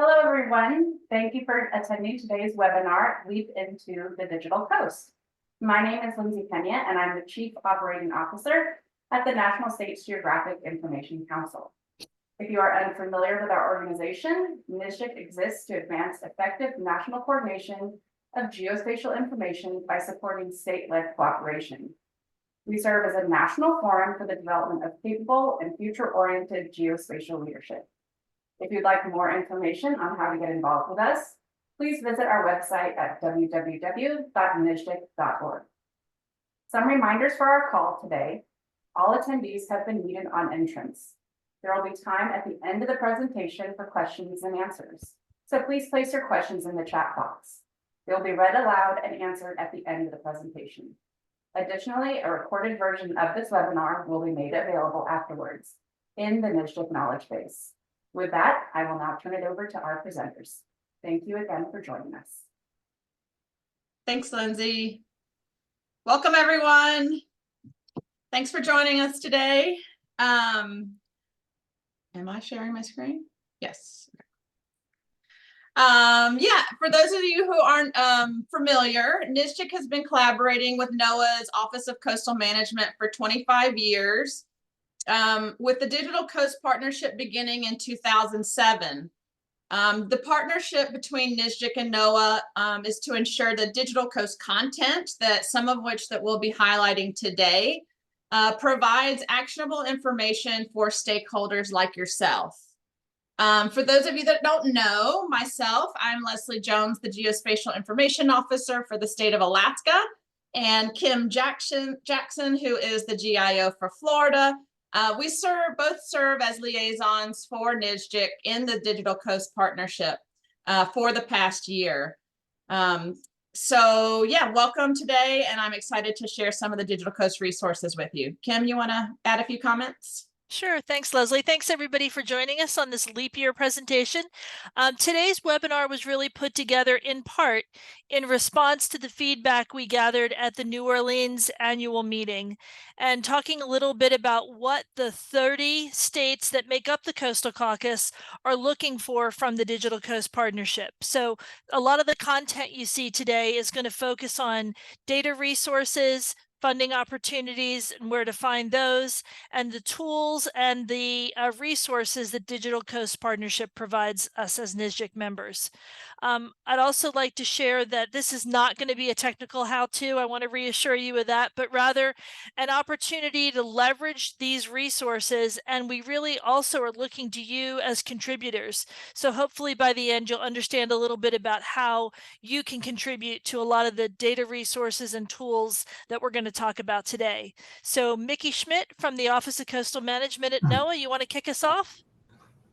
Hello, everyone. Thank you for attending today's webinar, Leap into the Digital Coast. My name is Lindsay Pena, and I'm the Chief Operating Officer at the National States Geographic Information Council. If you are unfamiliar with our organization, NSGIC exists to advance effective national coordination of geospatial information by supporting state-led cooperation. We serve as a national forum for the development of capable and future-oriented geospatial leadership. If you'd like more information on how to get involved with us, please visit our website at www.nsgic.org. Some reminders for our call today. All attendees have been muted on entrance. There will be time at the end of the presentation for questions and answers. So please place your questions in the chat box. They'll be read aloud and answered at the end of the presentation. Additionally, a recorded version of this webinar will be made available afterwards in the NSGIC knowledge base. With that, I will now turn it over to our presenters. Thank you again for joining us. Thanks, Lindsay. Welcome, everyone. Thanks for joining us today. Am I sharing my screen? Yes. Yeah, for those of you who aren't familiar, NSGIC has been collaborating with NOAA's Office of Coastal Management for 25 years. With the Digital Coast Partnership beginning in 2007. The partnership between NSGIC and NOAA is to ensure that Digital Coast content, that some of which that we'll be highlighting today, provides actionable information for stakeholders like yourself. For those of you that don't know, myself, I'm Leslie Jones, the Geospatial Information Officer for the state of Alaska, and Kim Jackson, who is the GIO for Florida. We both serve as liaisons for NSGIC in the Digital Coast Partnership for the past year. So yeah, welcome today, and I'm excited to share some of the Digital Coast resources with you. Kim, you want to add a few comments? Sure. Thanks, Leslie. Thanks, everybody, for joining us on this leap year presentation. Today's webinar was really put together in part in response to the feedback we gathered at the New Orleans annual meeting, and talking a little bit about what the 30 states that make up the Coastal Caucus are looking for from the Digital Coast Partnership. So a lot of the content you see today is going to focus on data resources, funding opportunities and where to find those, and the tools and the resources that Digital Coast Partnership provides us as NSGIC members. I'd also like to share that this is not going to be a technical how-to. I want to reassure you of that, but rather an opportunity to leverage these resources. And we really also are looking to you as contributors. So hopefully by the end, you'll understand a little bit about how you can contribute to a lot of the data resources and tools that we're going to talk about today. So Mickey Schmidt from the Office of Coastal Management at NOAA, you want to kick us off?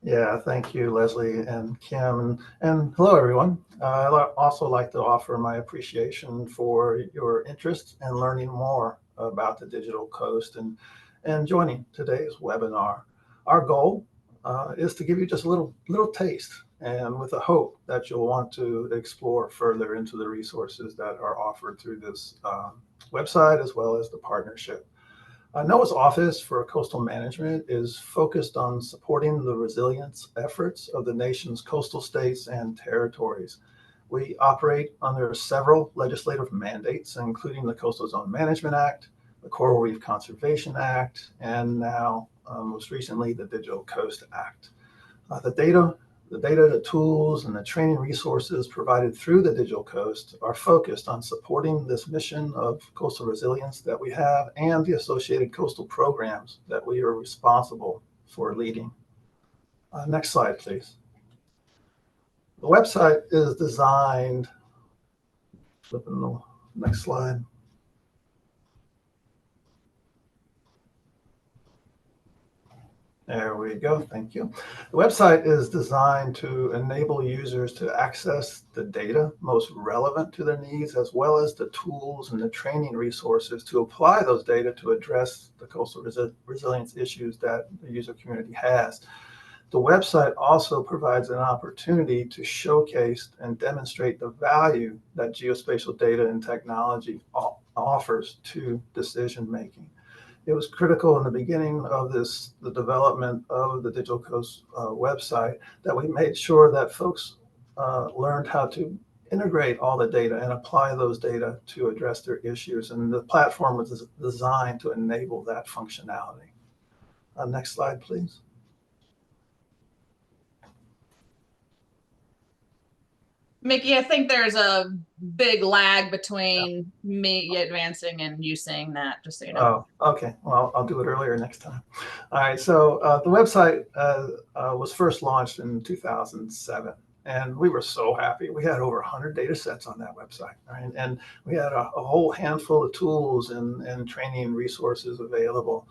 Yeah, thank you, Leslie and Kim, and hello, everyone. I'd also like to offer my appreciation for your interest in learning more about the Digital Coast and joining today's webinar. Our goal is to give you just a little taste, and with the hope that you'll want to explore further into the resources that are offered through this website as well as the partnership. NOAA's Office for Coastal Management is focused on supporting the resilience efforts of the nation's coastal states and territories. We operate under several legislative mandates, including the Coastal Zone Management Act, the Coral Reef Conservation Act, and now, most recently, the Digital Coast Act. The data, the tools, and the training resources provided through the Digital Coast are focused on supporting this mission of coastal resilience that we have and the associated coastal programs that we are responsible for leading. Next slide, please. The website is designed, flipping the next slide. There we go. Thank you. The website is designed to enable users to access the data most relevant to their needs, as well as the tools and the training resources to apply those data to address the coastal resilience issues that the user community has. The website also provides an opportunity to showcase and demonstrate the value that geospatial data and technology offers to decision making. it was critical in the beginning of the development of the Digital Coast website, that we made sure that folks learned how to integrate all the data and apply those data to address their issues. And the platform was designed to enable that functionality. Next slide, please. Mickey, I think there's a big lag between me advancing and you saying that, just so you know. Oh, okay. Well, I'll do it earlier next time. All right. So the website was first launched in 2007. And we were so happy. We had over 100 data sets on that website, right? And we had a whole handful of tools and training resources available.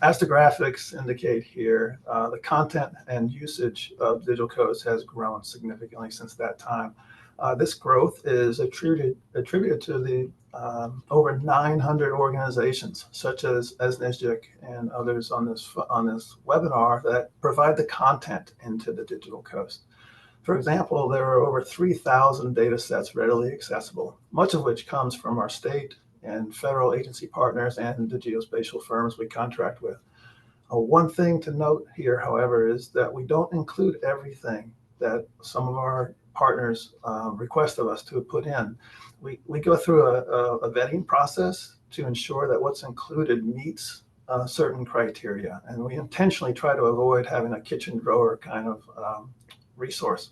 As the graphics indicate here, the content and usage of Digital Coast has grown significantly since that time. This growth is attributed to the over 900 organizations, such as NSGIC and others on this webinar, that provide the content into the Digital Coast. For example, there are over 3,000 data sets readily accessible, much of which comes from our state and federal agency partners and the geospatial firms we contract with. One thing to note here, however, is that we don't include everything that some of our partners request of us to put in. We go through a vetting process to ensure that what's included meets certain criteria, and we intentionally try to avoid having a kitchen drawer kind of resource.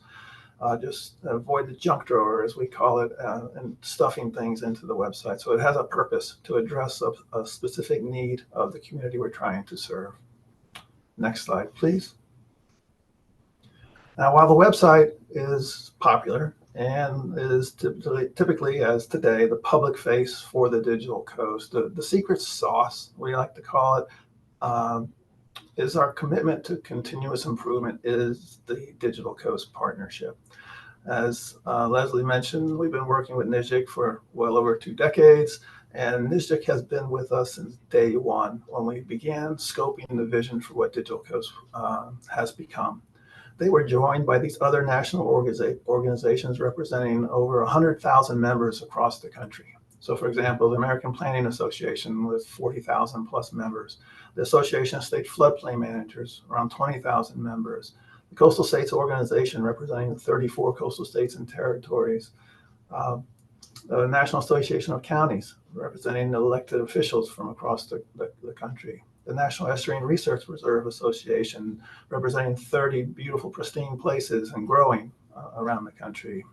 Just avoid the junk drawer, as we call it, and stuffing things into the website. So it has a purpose to address a specific need of the community we're trying to serve. Next slide, please. Now, while the website is popular and is typically, as today, the public face for the Digital Coast, the secret sauce, we like to call it, is our commitment to continuous improvement, is the Digital Coast partnership. As Leslie mentioned, we've been working with NSGIC for well over 2 decades, and NSGIC has been with us since day one when we began scoping the vision for what Digital Coast has become. They were joined by these other national organizations representing over 100,000 members across the country. So, for example, the American Planning Association with 40,000 plus members, the Association of State Floodplain Managers, around 20,000 members, the Coastal States Organization representing 34 coastal states and territories, the National Association of Counties representing elected officials from across the country, the National Estuarine Research Reserve Association representing 30 beautiful, pristine places and growing around the country,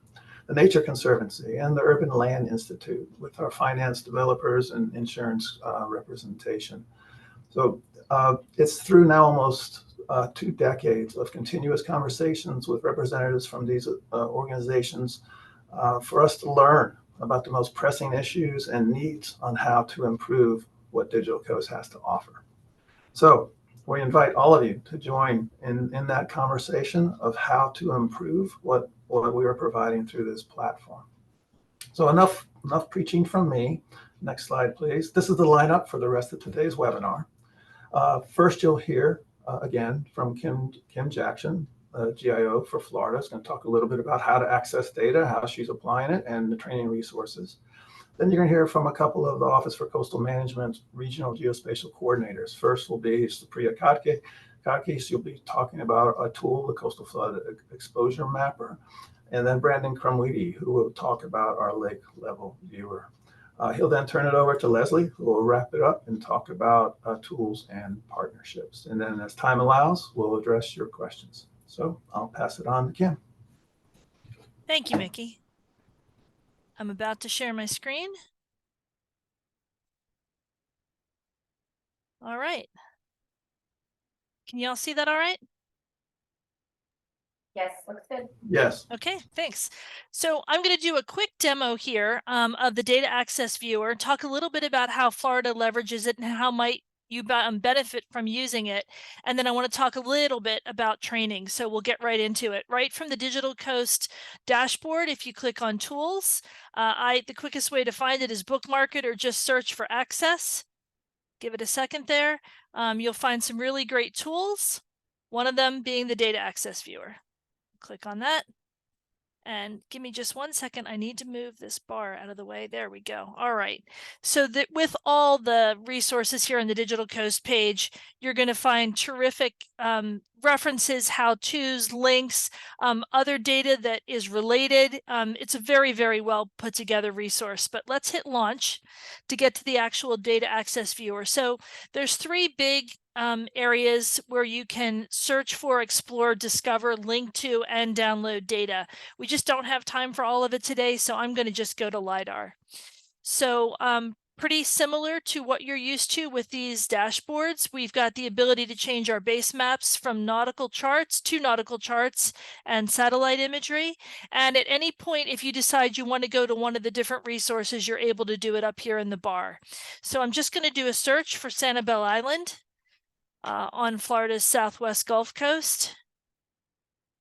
the Nature Conservancy, and the Urban Land Institute with our finance, developers, and insurance representation. So it's through now almost 2 decades of continuous conversations with representatives from these organizations for us to learn about the most pressing issues and needs on how to improve what Digital Coast has to offer. So we invite all of you to join in that conversation of how to improve what we are providing through this platform. So enough preaching from me. Next slide, please. This is the lineup for the rest of today's webinar. First, you'll hear again from Kim Jackson, GIO for Florida. Is going to talk a little bit about how to access data, how she's applying it, and the training resources. Then you're going to hear from a couple of the Office for Coastal Management regional geospatial coordinators. First will be Supriya Katkis. You'll be talking about a tool, the Coastal Flood Exposure Mapper. And then Brandon Crumweedy, who will talk about our lake level viewer. He'll then turn it over to Leslie, who will wrap it up and talk about tools and partnerships. And then as time allows, we'll address your questions. So I'll pass it on to Kim. Thank you, Mickey. I'm about to share my screen. All right. Can you all see that all right? Yes, looks good. Yes. Okay, thanks. So I'm going to do a quick demo here of the data access viewer, talk a little bit about how Florida leverages it and how might you benefit from using it. And then I want to talk a little bit about training. So we'll get right into it. Right from the Digital Coast dashboard, if you click on tools, the quickest way to find it is bookmark it or just search for access. Give it a second there. You'll find some really great tools, one of them being the data access viewer. Click on that. And give me just 1 second. I need to move this bar out of the way. There we go. All right. So that with all the resources here on the Digital Coast page, you're going to find terrific references, how-tos, links, other data that is related. It's a very, very well put together resource. But let's hit launch to get to the actual data access viewer. So there's three big areas where you can search for, explore, discover, link to, and download data. We just don't have time for all of it today, so I'm going to just go to LiDAR. So pretty similar to what you're used to with these dashboards. We've got the ability to change our base maps from nautical charts to nautical charts and satellite imagery. And at any point, if you decide you want to go to one of the different resources, you're able to do it up here in the bar. So I'm just going to do a search for Sanibel Island on Florida's southwest Gulf Coast.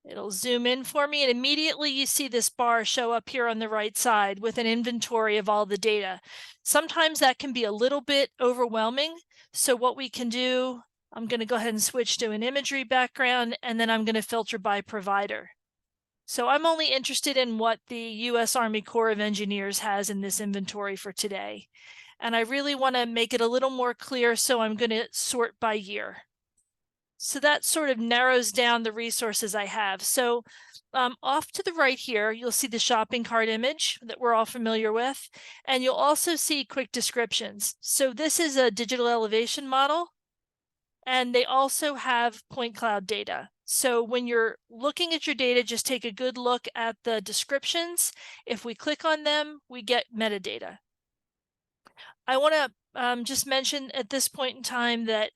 It'll zoom in for me, and immediately you see this bar show up here on the right side with an inventory of all the data. Sometimes that can be a little bit overwhelming. So what we can do, I'm going to go ahead and switch to an imagery background, and then I'm going to filter by provider. So I'm only interested in what the U.S. Army Corps of Engineers has in this inventory for today. And I really want to make it a little more clear, so I'm going to sort by year. So that sort of narrows down the resources I have. So off to the right here, you'll see the shopping cart image that we're all familiar with, and you'll also see quick descriptions. So this is a digital elevation model, and they also have point cloud data. So when you're looking at your data, just take a good look at the descriptions. If we click on them, we get metadata. I want to just mention at this point in time that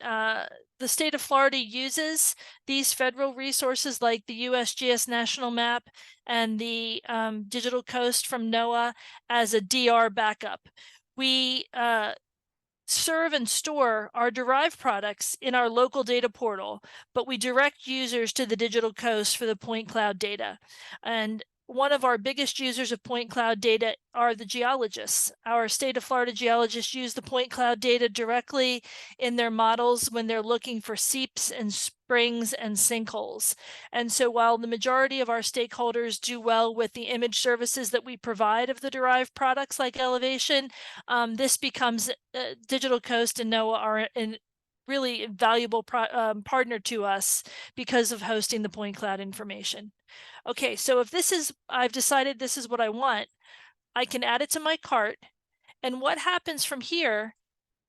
the state of Florida uses these federal resources like the USGS National Map and the Digital Coast from NOAA as a DR backup. We serve and store our derived products in our local data portal, but we direct users to the Digital Coast for the point cloud data. And one of our biggest users of point cloud data are the geologists. Our state of Florida geologists use the point cloud data directly in their models when they're looking for seeps and springs and sinkholes. And so while the majority of our stakeholders do well with the image services that we provide of the derived products like elevation, this becomes Digital Coast and NOAA are a really valuable partner to us because of hosting the point cloud information. Okay, so if this is, I've decided this is what I want, I can add it to my cart. And what happens from here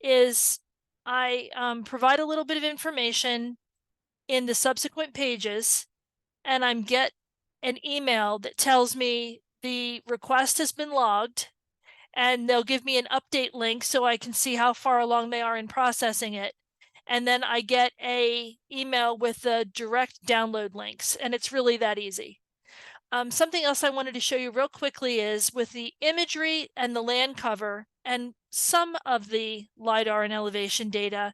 is I provide a little bit of information in the subsequent pages, and I get an email that tells me the request has been logged, and they'll give me an update link so I can see how far along they are in processing it. And then I get a email with the direct download links, and it's really that easy. Something else I wanted to show you real quickly is with the imagery and the land cover and some of the LiDAR and elevation data,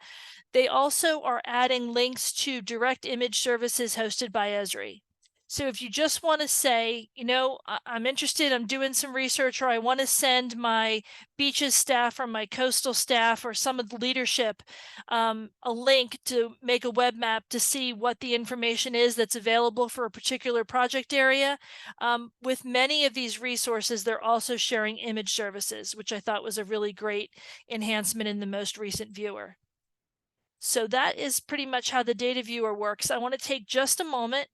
they also are adding links to direct image services hosted by Esri. So if you just want to say, you know, I'm interested, I'm doing some research, or I want to send my beaches staff or my coastal staff or some of the leadership a link to make a web map to see what the information is that's available for a particular project area. With many of these resources, they're also sharing image services, which I thought was a really great enhancement in the most recent viewer. So that is pretty much how the data viewer works. I want to take just a moment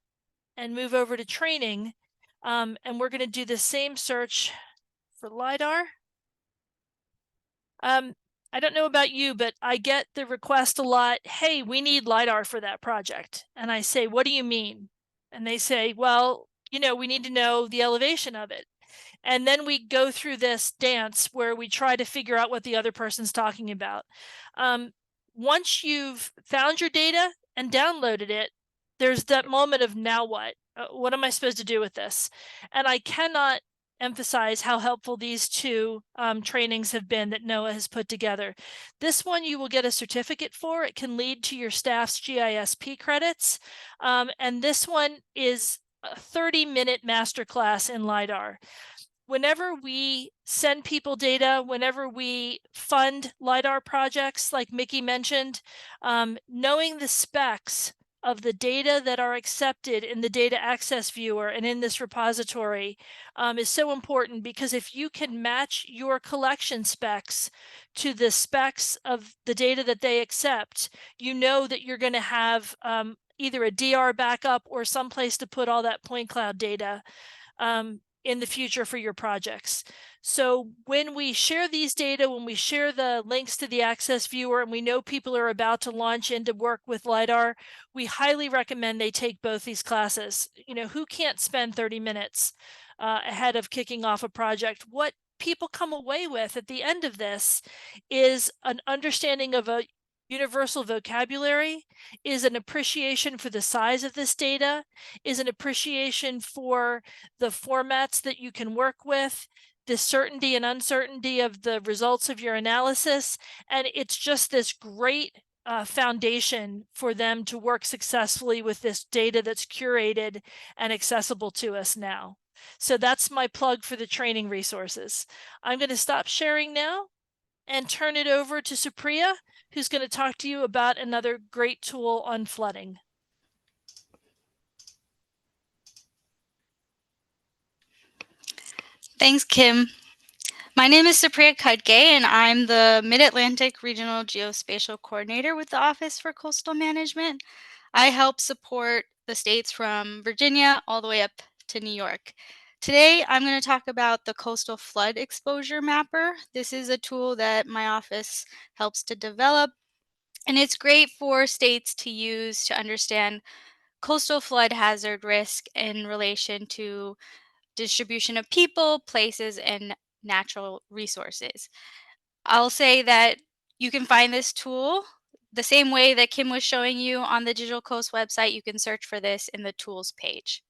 and move over to training. And we're going to do the same search for LiDAR. I don't know about you, but I get the request a lot, hey, we need LiDAR for that project. And I say, what do you mean? And they say, well, you know, we need to know the elevation of it. And then we go through this dance where we try to figure out what the other person's talking about. Once you've found your data and downloaded it, there's that moment of now what? What am I supposed to do with this? And I cannot emphasize how helpful these two trainings have been that NOAA has put together. This one you will get a certificate for. It can lead to your staff's GISP credits. And this one is a 30-minute masterclass in LiDAR. Whenever we send people data, whenever we fund LiDAR projects, like Mickey mentioned, knowing the specs of the data that are accepted in the data access viewer and in this repository is so important, because if you can match your collection specs to the specs of the data that they accept, you know that you're going to have either a DR backup or someplace to put all that point cloud data in the future for your projects. So when we share these data, when we share the links to the access viewer, and we know people are about to launch into work with LiDAR, we highly recommend they take both these classes. You know, who can't spend 30 minutes ahead of kicking off a project? What people come away with at the end of this is an understanding of a universal vocabulary, is an appreciation for the size of this data, is an appreciation for the formats that you can work with, the certainty and uncertainty of the results of your analysis. And it's just this great foundation for them to work successfully with this data that's curated and accessible to us now. So that's my plug for the training resources. I'm going to stop sharing now and turn it over to Supriya, who's going to talk to you about another great tool on flooding. Thanks, Kim. My name is Supriya Khadge, and I'm the Mid-Atlantic Regional Geospatial Coordinator with the Office for Coastal Management. I help support the states from Virginia all the way up to New York. Today, I'm going to talk about the Coastal Flood Exposure Mapper. This is a tool that my office helps to develop, and it's great for states to use to understand coastal flood hazard risk in relation to distribution of people, places, and natural resources. I'll say that you can find this tool the same way that Kim was showing you on the Digital Coast website. You can search for this in the tools page.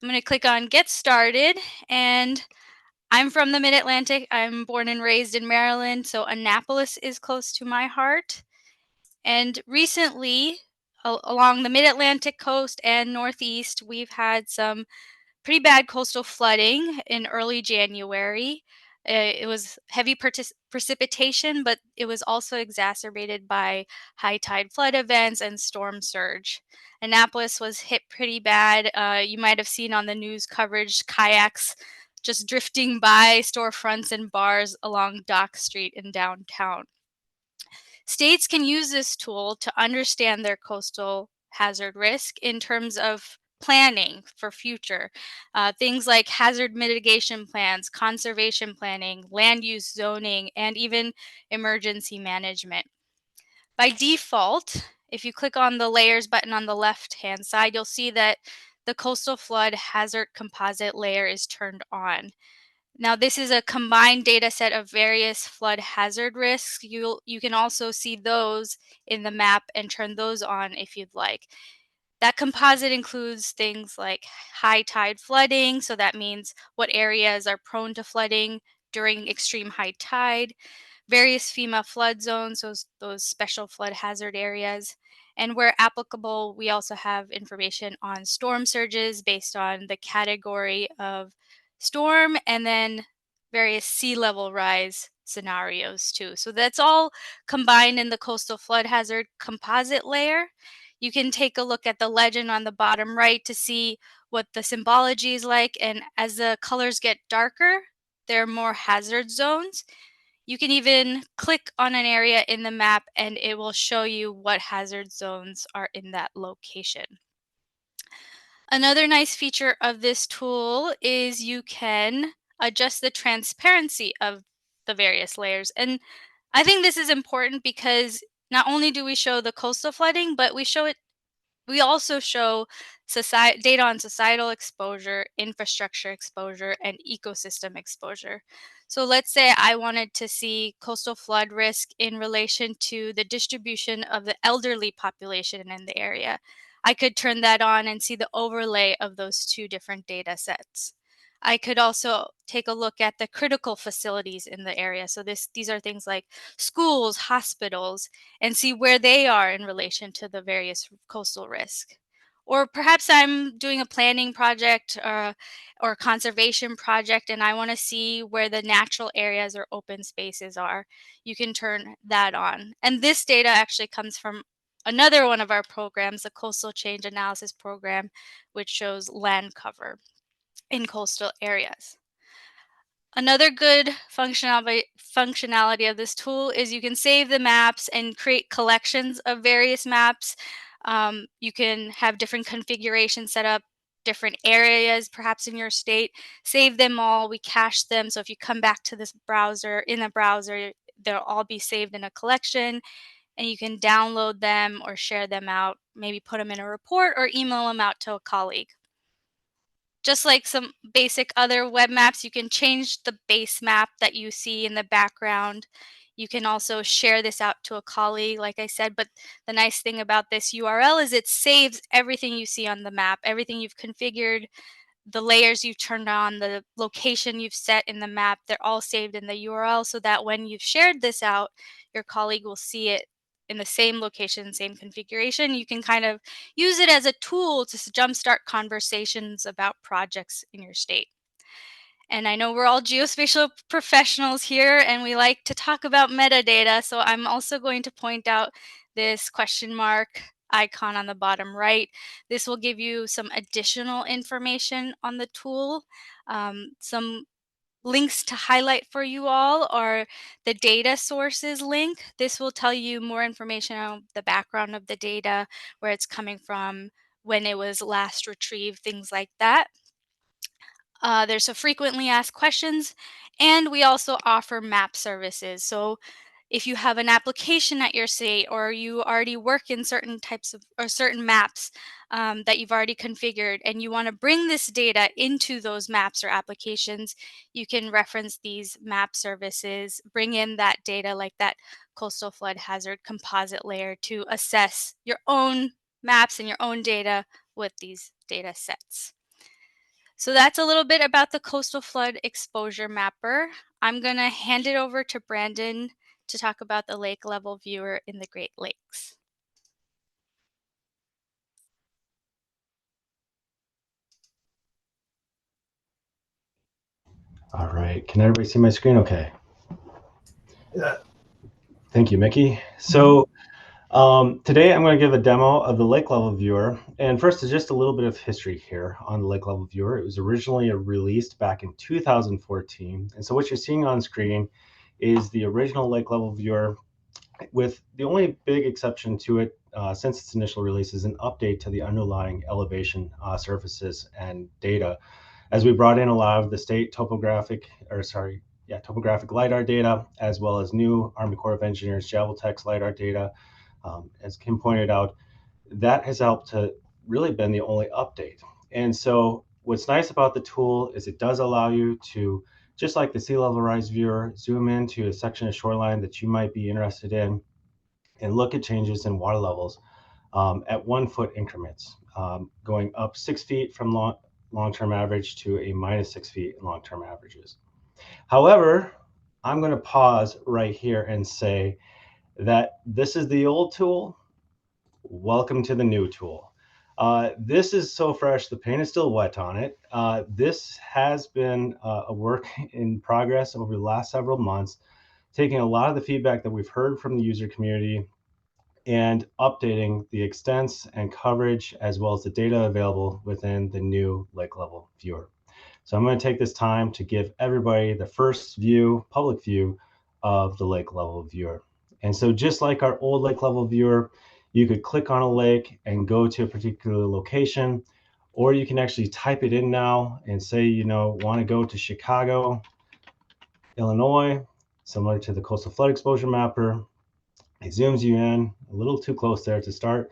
I'm going to click on Get Started, and I'm from the Mid-Atlantic. I'm born and raised in Maryland, so Annapolis is close to my heart. And recently, along the Mid-Atlantic coast and Northeast, we've had some pretty bad coastal flooding in early January. It was heavy precipitation, but it was also exacerbated by high tide flood events and storm surge. Annapolis was hit pretty bad. You might have seen on the news coverage kayaks just drifting by storefronts and bars along Dock Street in downtown. States can use this tool to understand their coastal hazard risk in terms of planning for future. Things like hazard mitigation plans, conservation planning, land use zoning, and even emergency management. By default, if you click on the layers button on the left-hand side, you'll see that the coastal flood hazard composite layer is turned on. Now, this is a combined data set of various flood hazard risks. You can also see those in the map and turn those on if you'd like. That composite includes things like high tide flooding, so that means what areas are prone to flooding during extreme high tide, various FEMA flood zones, those special flood hazard areas, and where applicable, we also have information on storm surges based on the category of storm, and then various sea level rise scenarios too. So that's all combined in the coastal flood hazard composite layer. You can take a look at the legend on the bottom right to see what the symbology is like, and as the colors get darker, there are more hazard zones. You can even click on an area in the map and it will show you what hazard zones are in that location. Another nice feature of this tool is you can adjust the transparency of the various layers. And I think this is important because not only do we show the coastal flooding, but we also show data on societal exposure, infrastructure exposure, and ecosystem exposure. So let's say I wanted to see coastal flood risk in relation to the distribution of the elderly population in the area. I could turn that on and see the overlay of those two different data sets. I could also take a look at the critical facilities in the area. So these are things like schools, hospitals, and see where they are in relation to the various coastal risk. Or perhaps I'm doing a planning project or conservation project and I want to see where the natural areas or open spaces are. You can turn that on. And this data actually comes from another one of our programs, the Coastal Change Analysis Program, which shows land cover in coastal areas. Another good functionality of this tool is you can save the maps and create collections of various maps. You can have different configurations set up, different areas perhaps in your state, save them all, we cache them. So if you come back to this browser, in the browser, they'll all be saved in a collection, and you can download them or share them out, maybe put them in a report or email them out to a colleague. Just like some basic other web maps, you can change the base map that you see in the background. You can also share this out to a colleague, like I said, but the nice thing about this URL is it saves everything you see on the map, everything you've configured, the layers you've turned on, the location you've set in the map, they're all saved in the URL so that when you've shared this out, your colleague will see it in the same location, same configuration. You can kind of use it as a tool to jumpstart conversations about projects in your state. And I know we're all geospatial professionals here and we like to talk about metadata. So I'm also going to point out this question mark icon on the bottom right. This will give you some additional information on the tool. Some links to highlight for you all are the data sources link. This will tell you more information on the background of the data, where it's coming from, when it was last retrieved, things like that. There's a frequently asked questions, and we also offer map services. So if you have an application at your state, or you already work in certain types of or certain maps that you've already configured, and you want to bring this data into those maps or applications, you can reference these map services, bring in that data like that coastal flood hazard composite layer to assess your own maps and your own data with these data sets. So that's a little bit about the Coastal Flood Exposure Mapper. I'm going to hand it over to Brandon to talk about the lake level viewer in the Great Lakes. All right, can everybody see my screen okay? Yeah. Thank you, Mickey. So today I'm going to give a demo of the lake level viewer. And first is just a little bit of history here on the lake level viewer. It was originally released back in 2014. And so what you're seeing on screen is the original lake level viewer, with the only big exception to it since its initial release is an update to the underlying elevation surfaces and data, as we brought in a lot of the state topographic LiDAR data, as well as new Army Corps of Engineers Javeltex LiDAR data. As Kim pointed out, that has helped to really been the only update. And so what's nice about the tool is it does allow you to, just like the sea level rise viewer, zoom into a section of shoreline that you might be interested in and look at changes in water levels at 1 foot increments, going up 6 feet from long-term average to a -6 feet in long-term averages. However, I'm going to pause right here and say that this is the old tool. Welcome to the new tool. This is so fresh, the paint is still wet on it. This has been a work in progress over the last several months, taking a lot of the feedback that we've heard from the user community and updating the extents and coverage, as well as the data available within the new lake level viewer. So I'm going to take this time to give everybody the first view, public view of the lake level viewer. And so just like our old lake level viewer, you could click on a lake and go to a particular location, or you can actually type it in now and say, you know, want to go to Chicago, Illinois, similar to the Coastal Flood Exposure Mapper. It zooms you in a little too close there to start.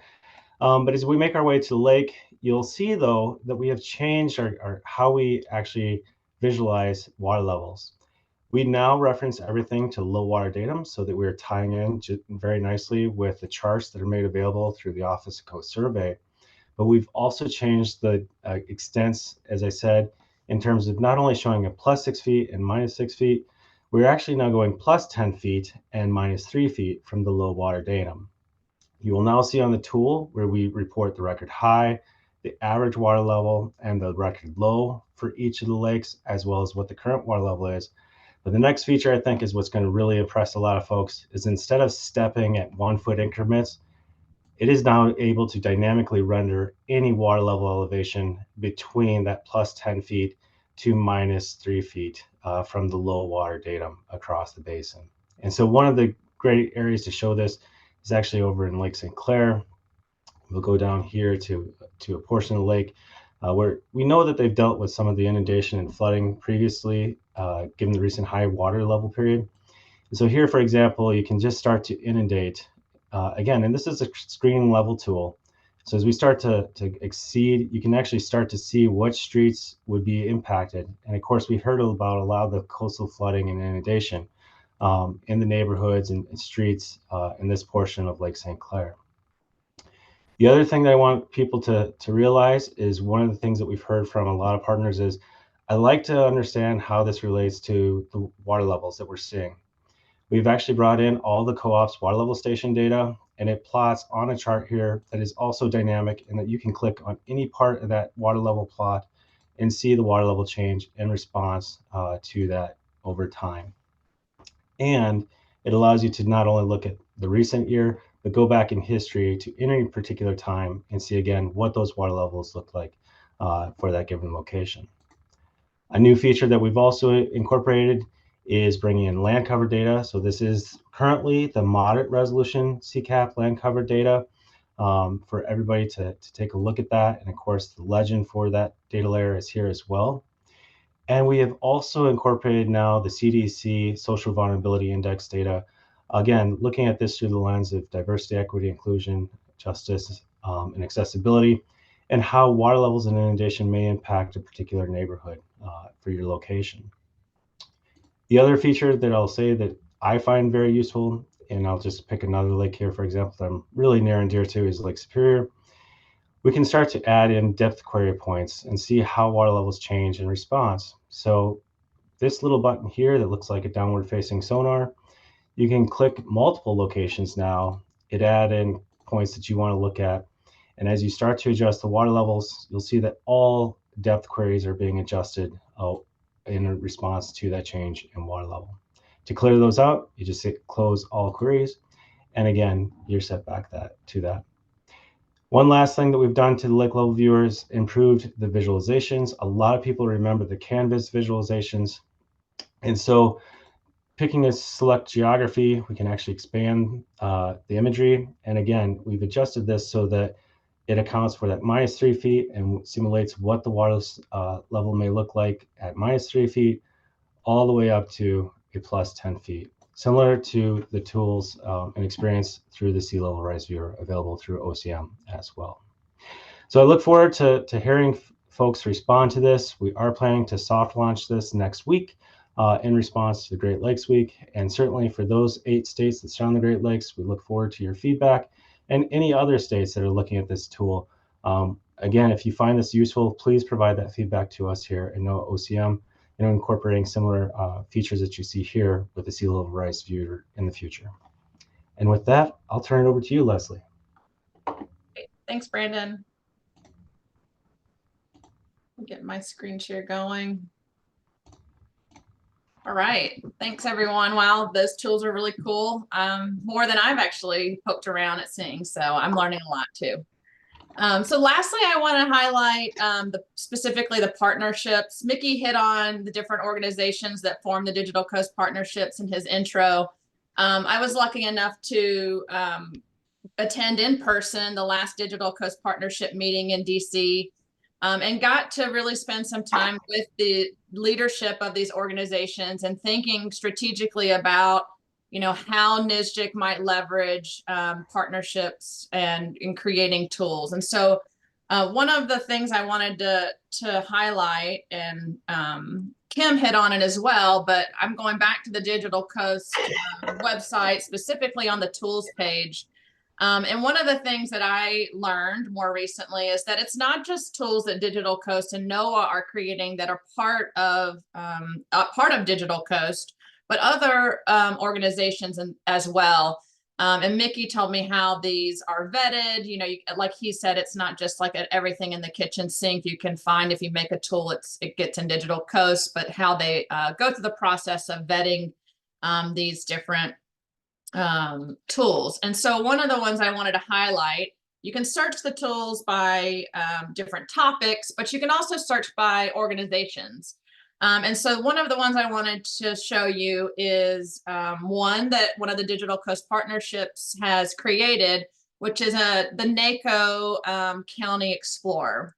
But as we make our way to the lake, you'll see, though, that we have changed our how we actually visualize water levels. We now reference everything to low water datum so that we're tying in very nicely with the charts that are made available through the Office of Coast Survey. But we've also changed the extents, as I said, in terms of not only showing a +6 feet and -6 feet, we're actually now going +10 feet and -3 feet from the low water datum. You will now see on the tool where we report the record high, the average water level, and the record low for each of the lakes, as well as what the current water level is. But the next feature, I think, is what's going to really impress a lot of folks, is instead of stepping at 1 foot increments, it is now able to dynamically render any water level elevation between that plus 10 feet to minus 3 feet from the low water datum across the basin. And so one of the great areas to show this is actually over in Lake St. Clair. We'll go down here to a portion of the lake where we know that they've dealt with some of the inundation and flooding previously, given the recent high water level period. And so here, for example, you can just start to inundate again, and this is a screening level tool. So as we start to exceed, you can actually start to see which streets would be impacted. And of course, we heard about a lot of the coastal flooding and inundation in the neighborhoods and streets in this portion of Lake St. Clair. The other thing that I want people to realize is one of the things that we've heard from a lot of partners is I like to understand how this relates to the water levels that we're seeing. We've actually brought in all the co-op's water level station data, and it plots on a chart here that is also dynamic and that you can click on any part of that water level plot and see the water level change in response to that over time. And it allows you to not only look at the recent year, but go back in history to any particular time and see again what those water levels look like for that given location. A new feature that we've also incorporated is bringing in land cover data. So this is currently the moderate resolution CCAP land cover data for everybody to take a look at that. And of course, the legend for that data layer is here as well. And we have also incorporated now the CDC Social Vulnerability Index data. Again, looking at this through the lens of diversity, equity, inclusion, justice, and accessibility, and how water levels and inundation may impact a particular neighborhood for your location. The other feature that I'll say that I find very useful, and I'll just pick another lake here, for example, that I'm really near and dear to is Lake Superior. We can start to add in depth query points and see how water levels change in response. So this little button here that looks like a downward facing sonar, you can click multiple locations now. It add in points that you want to look at. And as you start to adjust the water levels, you'll see that all depth queries are being adjusted in response to that change in water level. To clear those out, you just hit close all queries. And again, you're set back to that. One last thing that we've done to the lake level viewers, improved the visualizations. A lot of people remember the Canvas visualizations. And so picking a select geography, we can actually expand the imagery. And again, we've adjusted this so that it accounts for that minus 3 feet and simulates what the water level may look like at minus 3 feet, all the way up to a plus 10 feet, similar to the tools and experience through the sea level rise viewer available through OCM as well. So I look forward to hearing folks respond to this. We are planning to soft launch this next week in response to the Great Lakes Week. And certainly for those 8 states that surround the Great Lakes, we look forward to your feedback and any other states that are looking at this tool. Again, if you find this useful, please provide that feedback to us here at NOAA OCM, and incorporating similar features that you see here with the sea level rise viewer in the future. And with that, I'll turn it over to you, Leslie. Thanks, Brandon. Get my screen share going. All right, thanks everyone. Wow, those tools are really cool. More than I've actually poked around at seeing, so I'm learning a lot too. So lastly, I want to highlight specifically the partnerships. Mickey hit on the different organizations that form the Digital Coast Partnerships in his intro. I was lucky enough to attend in person the last Digital Coast Partnership meeting in DC. And got to really spend some time with the leadership of these organizations and thinking strategically about, you know, how NSGIC might leverage partnerships and in creating tools. And so one of the things I wanted to highlight, and Kim hit on it as well, but I'm going back to the Digital Coast website, specifically on the tools page. And one of the things that I learned more recently is that it's not just tools that Digital Coast and NOAA are creating that are part of Digital Coast, but other organizations as well. And Mickey told me how these are vetted. You know, like he said, it's not just like everything in the kitchen sink you can find if you make a tool, it gets in Digital Coast, but how they go through the process of vetting these different tools. And so one of the ones I wanted to highlight, you can search the tools by different topics, but you can also search by organizations. And so one of the ones I wanted to show you is one that one of the Digital Coast Partnerships has created, which is the NACO County Explorer.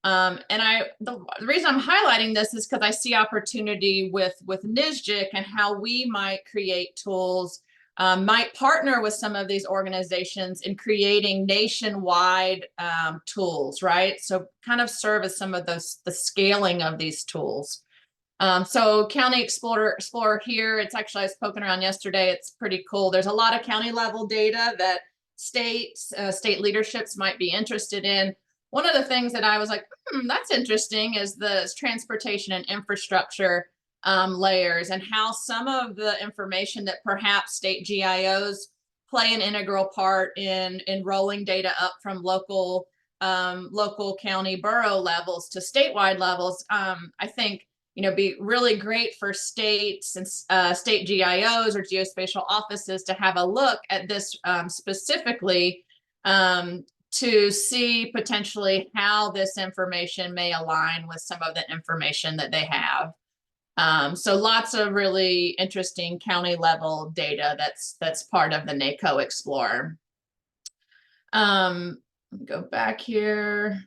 The reason I'm highlighting this is because I see opportunity with NSGIC and how we might create tools, might partner with some of these organizations in creating nationwide tools, right? So kind of serve as some of the scaling of these tools. So County Explorer here, it's actually, I was poking around yesterday, it's pretty cool. There's a lot of county level data that state leaderships might be interested in. One of the things that I was like, that's interesting, is the transportation and infrastructure layers, and how some of the information that perhaps state GIOs play an integral part in rolling data up from local county borough levels to statewide levels. I think, be really great for states and state GIOs or geospatial offices to have a look at this specifically, to see potentially how this information may align with some of the information that they have. So lots of really interesting county level data that's part of the NACO Explorer. Let me go back here.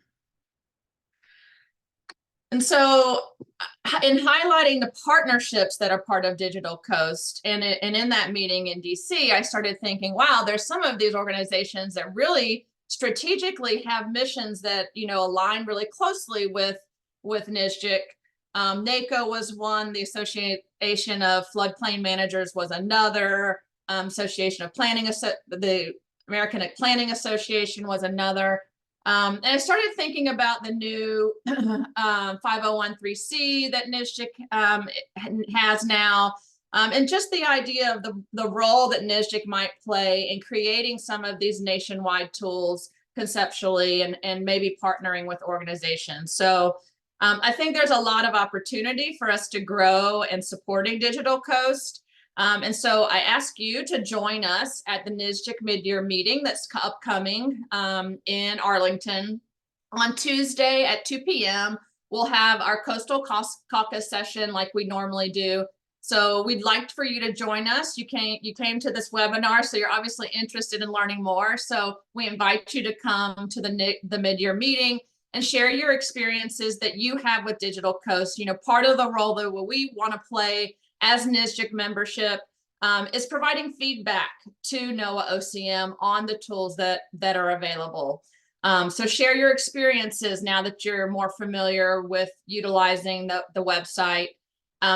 And so in highlighting the partnerships that are part of Digital Coast, and in that meeting in DC, I started thinking, wow, there's some of these organizations that really strategically have missions that, align really closely with NSGIC. NACO was one, the Association of Floodplain Managers was another, Association of Planning, the American Planning Association was another. And I started thinking about the new 5013C that NSGIC has now, and just the idea of the role that NSGIC might play in creating some of these nationwide tools conceptually, and maybe partnering with organizations. So I think there's a lot of opportunity for us to grow and supporting Digital Coast. And so I ask you to join us at the NSGIC mid-year meeting that's upcoming in Arlington on Tuesday at 2 p.m. We'll have our Coastal Caucus session like we normally do. So we'd like for you to join us. You came to this webinar, so you're obviously interested in learning more. So we invite you to come to the mid-year meeting and share your experiences that you have with Digital Coast. Part of the role that we want to play as NSGIC membership is providing feedback to NOAA OCM on the tools that are available. So share your experiences now that you're more familiar with utilizing the website.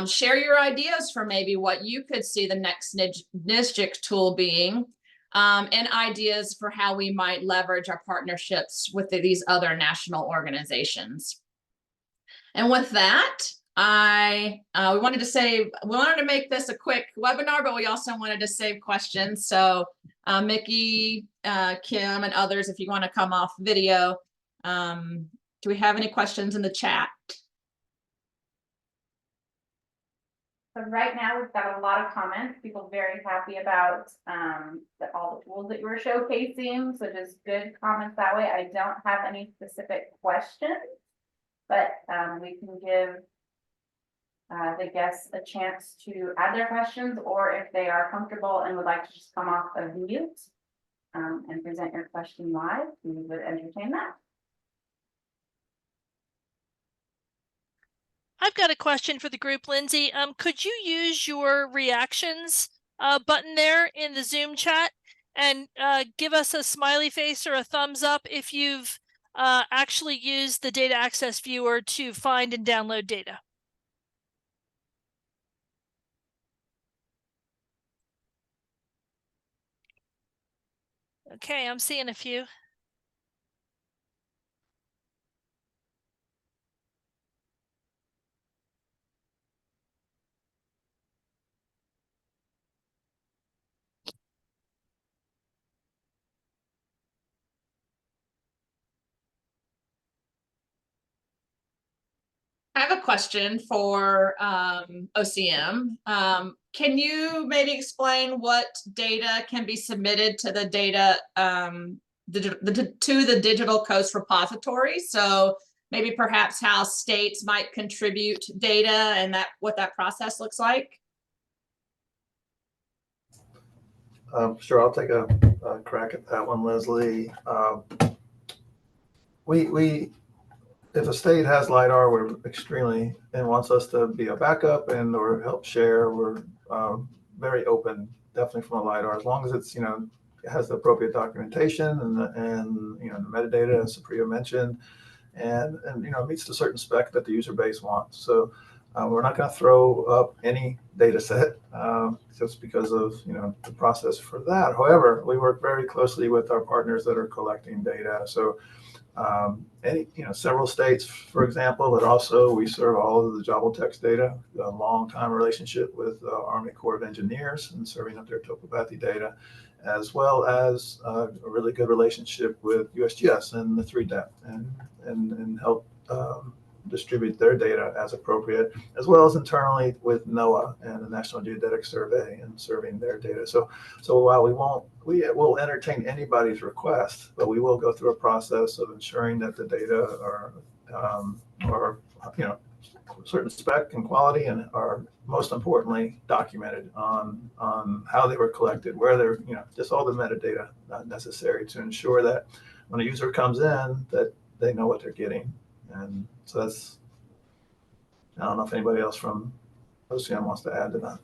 Share your ideas for maybe what you could see the next NSGIC tool being, and ideas for how we might leverage our partnerships with these other national organizations. And with that, we wanted to make this a quick webinar, but we also wanted to save questions. So Mickey, Kim, and others, if you want to come off video, do we have any questions in the chat? So right now we've got a lot of comments, people very happy about all the tools that you were showcasing. So just good comments that way. I don't have any specific questions, but we can give the guests a chance to add their questions, or if they are comfortable and would like to just come off of mute and present your question live, we would entertain that. I've got a question for the group, Lindsay. Could you use your reactions button there in the Zoom chat and give us a smiley face or a thumbs up if you've actually used the data access viewer to find and download data? Okay, I'm seeing a few. I have a question for OCM. Can you maybe explain what data can be submitted to the data to the Digital Coast repository? So maybe perhaps how states might contribute data and what that process looks like. Sure, I'll take a crack at that one, Leslie. If a state has LiDAR, we're extremely, and wants us to be a backup and or help share, we're very open, definitely from a LiDAR, as long as it's, it has the appropriate documentation and the metadata, as Supriya mentioned, and meets the certain spec that the user base wants. So we're not going to throw up any data set just because of the process for that. However, we work very closely with our partners that are collecting data. So several states, for example, but also we serve all of the Jabotex data, a long-time relationship with the Army Corps of Engineers and serving up their topography data, as well as a really good relationship with USGS and the 3DEP and help distribute their data as appropriate, as well as internally with NOAA and the National Geodetic Survey and serving their data. So while we will entertain anybody's request, but we will go through a process of ensuring that the data are certain spec and quality, and are most importantly documented on how they were collected, where they're, just all the metadata necessary to ensure that when a user comes in, that they know what they're getting. And so that's, I don't know if anybody else from OCM wants to add to that.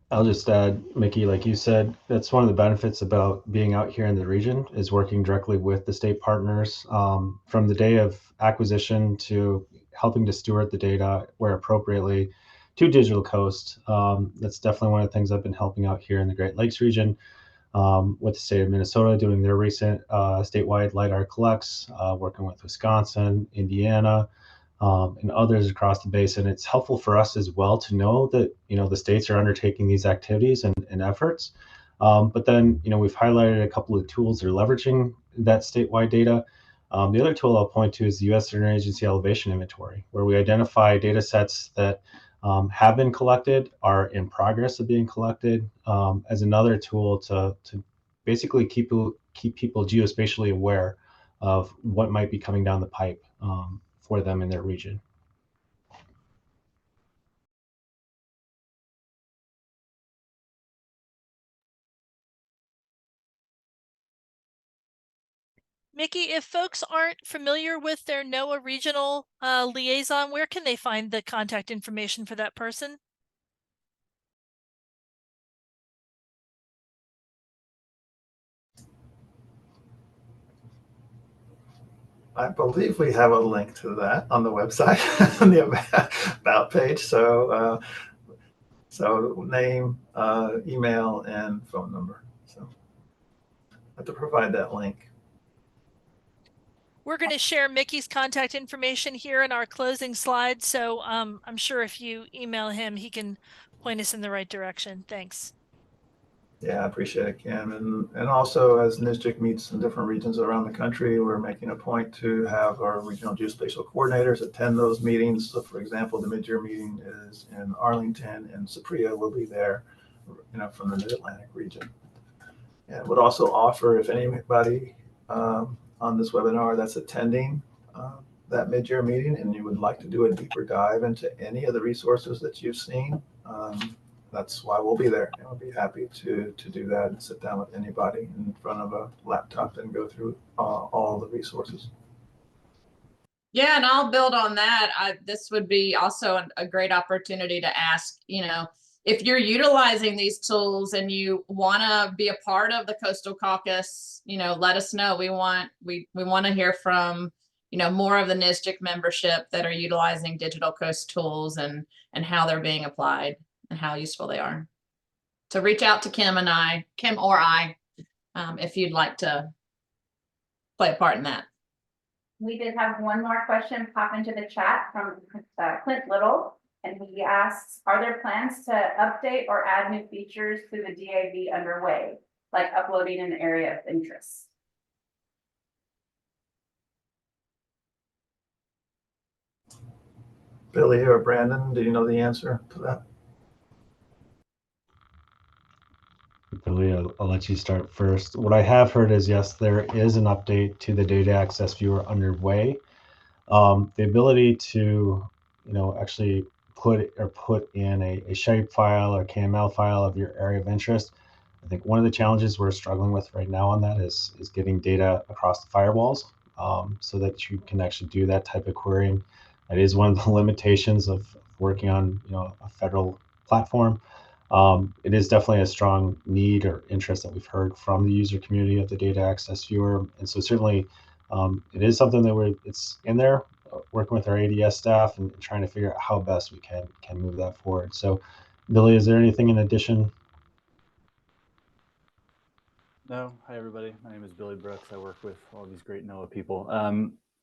I'll just add, Mickey, like you said, that's one of the benefits about being out here in the region, is working directly with the state partners from the day of acquisition to helping to steward the data where appropriately to Digital Coast. That's definitely one of the things I've been helping out here in the Great Lakes region with the state of Minnesota doing their recent statewide LiDAR collects, working with Wisconsin, Indiana, and others across the basin. It's helpful for us as well to know that the states are undertaking these activities and efforts. But then we've highlighted a couple of tools that are leveraging that statewide data. The other tool I'll point to is the U.S. Interagency Elevation Inventory, where we identify data sets that have been collected, are in progress of being collected, as another tool to basically keep people geospatially aware of what might be coming down the pipe for them in their region. Mickey, if folks aren't familiar with their NOAA regional liaison, where can they find the contact information for that person? I believe we have a link to that on the website, on the about page. So name, email, and phone number. So I have to provide that link. We're going to share Mickey's contact information here in our closing slides. So I'm sure if you email him, he can point us in the right direction. Thanks. Yeah, I appreciate it, Kim. And also, as NSGIC meets in different regions around the country, we're making a point to have our regional geospatial coordinators attend those meetings. So, for example, the mid-year meeting is in Arlington, and Supriya will be there, from the Mid-Atlantic region. And would also offer, if anybody on this webinar that's attending that mid-year meeting and you would like to do a deeper dive into any of the resources that you've seen, that's why we'll be there, and we'll be happy to do that and sit down with anybody in front of a laptop and go through all the resources. Yeah, and I'll build on that. This would be also a great opportunity to ask, if you're utilizing these tools and you want to be a part of the Coastal Caucus, let us know. We want to hear from, more of the NSGIC membership that are utilizing Digital Coast tools and how they're being applied and how useful they are. So reach out to Kim or I, if you'd like to play a part in that. We did have one more question pop into the chat from Clint Little, and he asks, are there plans to update or add new features to the DAV underway, like uploading an area of interest? Billy or Brandon, do you know the answer to that? Billy, I'll let you start first. What I have heard is yes, there is an update to the data access viewer underway. The ability to, actually put in a shape file or KML file of your area of interest. I think one of the challenges we're struggling with right now on that is getting data across the firewalls, so that you can actually do that type of querying. That is one of the limitations of working on, a federal platform. It is definitely a strong need or interest that we've heard from the user community of the data access viewer, and so certainly it is something that it's in there, working with our ADS staff and trying to figure out how best we can move that forward. So, Billy, is there anything in addition? No. Hi, everybody. My name is Billy Brooks. I work with all these great NOAA people.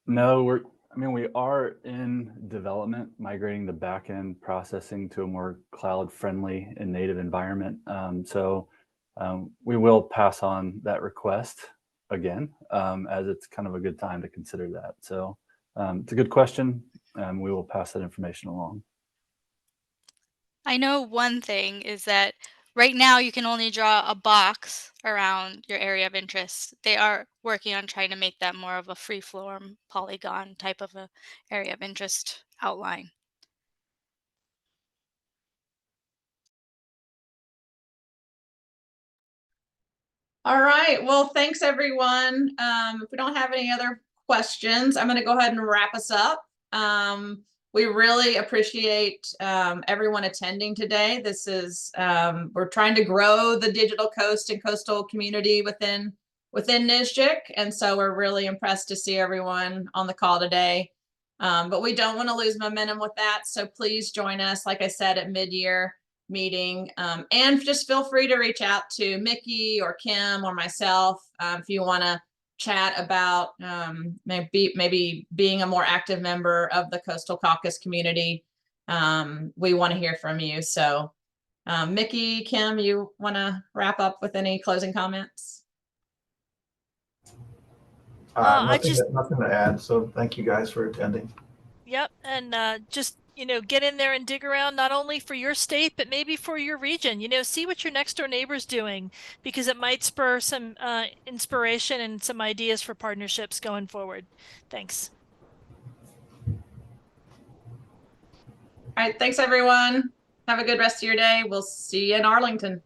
No, we are in development, migrating the backend processing to a more cloud-friendly and native environment. We will pass on that request again, as it's kind of a good time to consider that. So it's a good question. We will pass that information along. I know one thing is that right now you can only draw a box around your area of interest. They are working on trying to make that more of a free-form polygon type of a area of interest outline. All right. Well, thanks everyone. If we don't have any other questions, I'm going to go ahead and wrap us up. We really appreciate everyone attending today. This is we're trying to grow the digital coast and coastal community within NSGIC, and so we're really impressed to see everyone on the call today. But we don't want to lose momentum with that, so please join us, like I said, at mid-year meeting, and just feel free to reach out to Mickey or Kim or myself if you want to chat about maybe being a more active member of the Coastal Caucus community. We want to hear from you. So Mickey, Kim, you want to wrap up with any closing comments? Nothing to add. So thank you guys for attending. Yep, and just get in there and dig around, not only for your state but maybe for your region. See what your next door neighbor's doing, because it might spur some inspiration and some ideas for partnerships going forward. Thanks. All right, thanks everyone. Have a good rest of your day. We'll see you in Arlington.